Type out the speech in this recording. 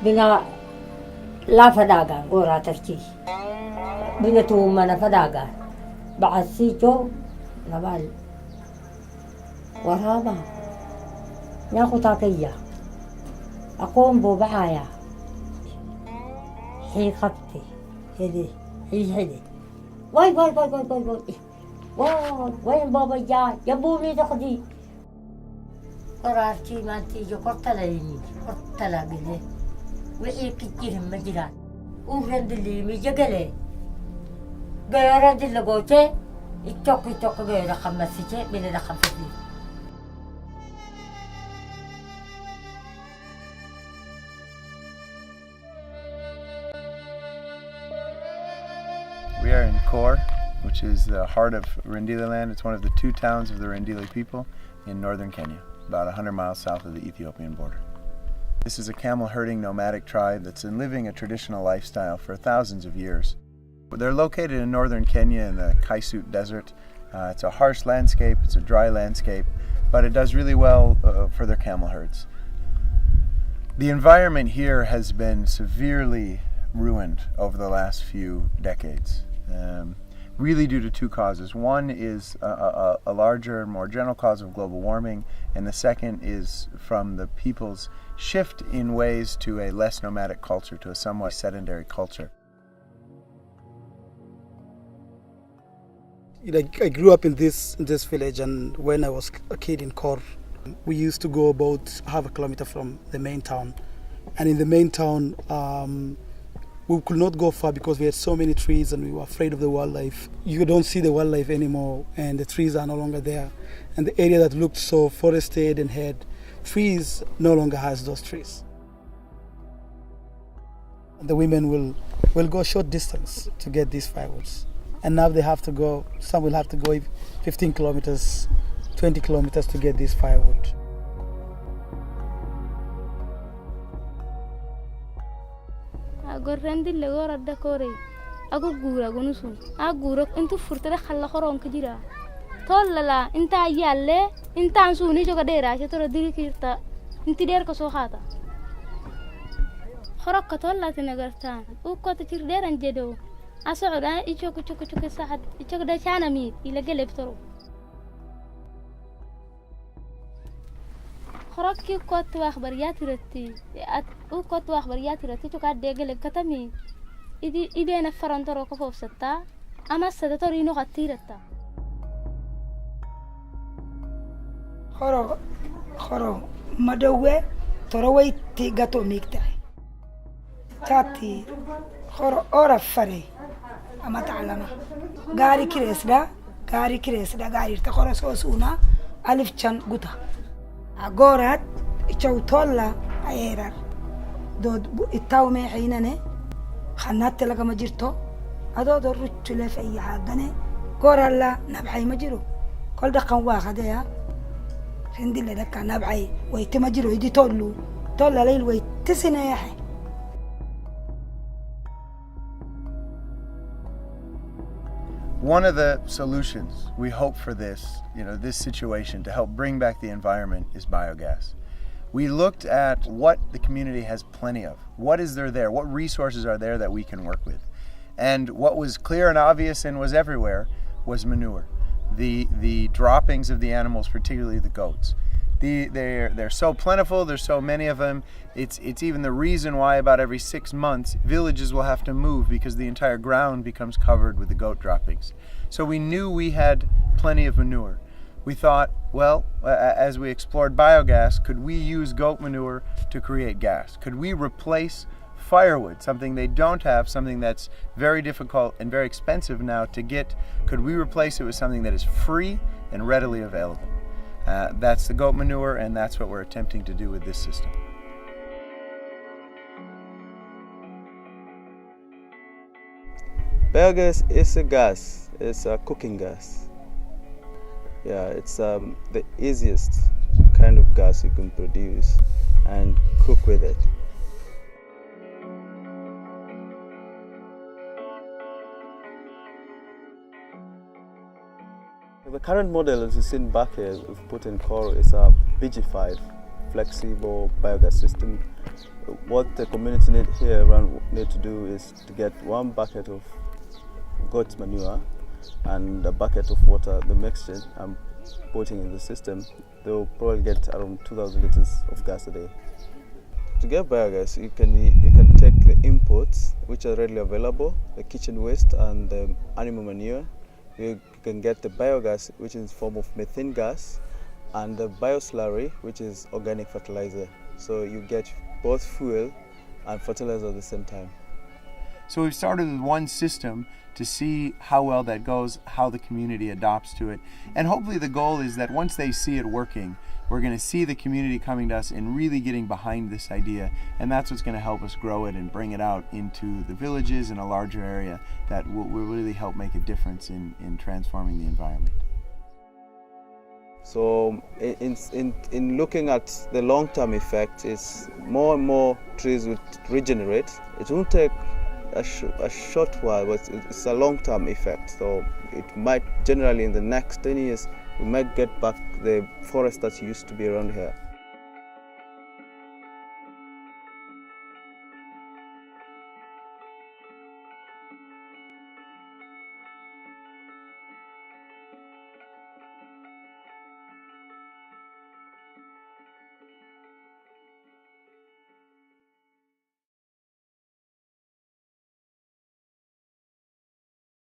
Binga la fadaga gora tarchi. Binga tu mana fadaga. Baasicho nabal. Waraba. Nyaku takaya. Ako ang bobahaya. Hi khapti. Hidi. Hidi. Why. Why baba ya bumi dakdi. Qararti maanti jo qortalayni. Qortala bile. Wixii kijir majira. U rendili mi jagale. Gayara dilagote. Itok gayara khamasiche bile da khamfiti. We are in Korr, which is the heart of Rendile land. It's one of the 2 towns of the Rendile people in northern Kenya, about 100 miles south of the Ethiopian border. This is a camel herding nomadic tribe that's been living a traditional lifestyle for thousands of years. They're located in northern Kenya in the Kaisut Desert. It's a harsh landscape, it's a dry landscape, but it does really well for their camel herds. The environment here has been severely ruined over the last few decades, really due to 2 causes. One is a larger and more general cause of global warming, and the second is from the people's shift in ways to a less nomadic culture, to a somewhat sedentary culture. I grew up in this village, and when I was a kid in Korr, we used to go about half a kilometer from the main town. And in the main town, we could not go far because we had so many trees and we were afraid of the wildlife. You don't see the wildlife anymore, and the trees are no longer there. And the area that looked so forested and had trees no longer has those trees. The women will go a short distance to get these firewoods. And now they have to go, some will have to go 15 kilometers, 20 kilometers to get this firewood. Gorrandi lago radda kore agu gura gunusu agura intu furtada khalla qoron ka jira tollala inta yalle inta ansuni joga dheeraashe toro diri kirta inti dheer ka soo qaata kharaka tollati nagartaan u ko tir dheeran jedo asocda ichoko choko saad ichoko da chana mi ila galebtoro خرجك كنت وأخباريات رتي وكنت وأخباريات رتي تقعد دجال كتامي إذا أنا فرنترو كفوف ستا أما السدتوري نغطيرتا خرو مدوّة تروي تيجاتو ميكتاي تاتي خرو أورا فري أما تعلمه غاري كريسدا غاري تخرج سوسونا ألف شن قطع أقولت إيشو طلّا عيرر دود التومي حينني خنات لك مجرتو هذا دور رجل في أي حاجة قرر لا نبعي مجرو كل دقة واحدة يا هندي اللي دكا نبعي ويتمجرو يدي طلّا ليل ويتسنى يا حي. One of the solutions we hope for this situation to help bring back the environment is biogas. We looked at what the community has plenty of. What is there? What resources are there that we can work with? And what was clear and obvious and was everywhere was manure. The droppings of the animals, particularly the goats. They're so plentiful, there's so many of them. It's even the reason why about every 6 months villages will have to move because the entire ground becomes covered with the goat droppings. So we knew we had plenty of manure. We thought, well, as we explored biogas, could we use goat manure to create gas? Could we replace firewood, something they don't have, something that's very difficult and very expensive now to get? Could we replace it with something that is free and readily available? That's the goat manure, and that's what we're attempting to do with this system. Biogas is a gas. It's a cooking gas. Yeah, it's the easiest kind of gas you can produce and cook with it. The current model, as you see back here, we've put in Korr, is a BG5 flexible biogas system. What the community need to do is to get 1 bucket of goat manure and a bucket of water, the mixture, and putting in the system. They'll probably get around 2,000 liters of gas a day. To get biogas, you can take the inputs which are readily available, the kitchen waste and the animal manure. You can get the biogas, which is in the form of methane gas, and the bioslurry, which is organic fertilizer. So you get both fuel and fertilizer at the same time. So we've started with one system to see how well that goes, how the community adopts to it. And hopefully the goal is that once they see it working, we're going to see the community coming to us and really getting behind this idea. And that's what's going to help us grow it and bring it out into the villages in a larger area that will really help make a difference in transforming the environment. So in looking at the long-term effect, is more and more trees will regenerate. It won't take a short while, but it's a long-term effect. So it might generally in the next 10 years, we might get back the forest that used to be around here.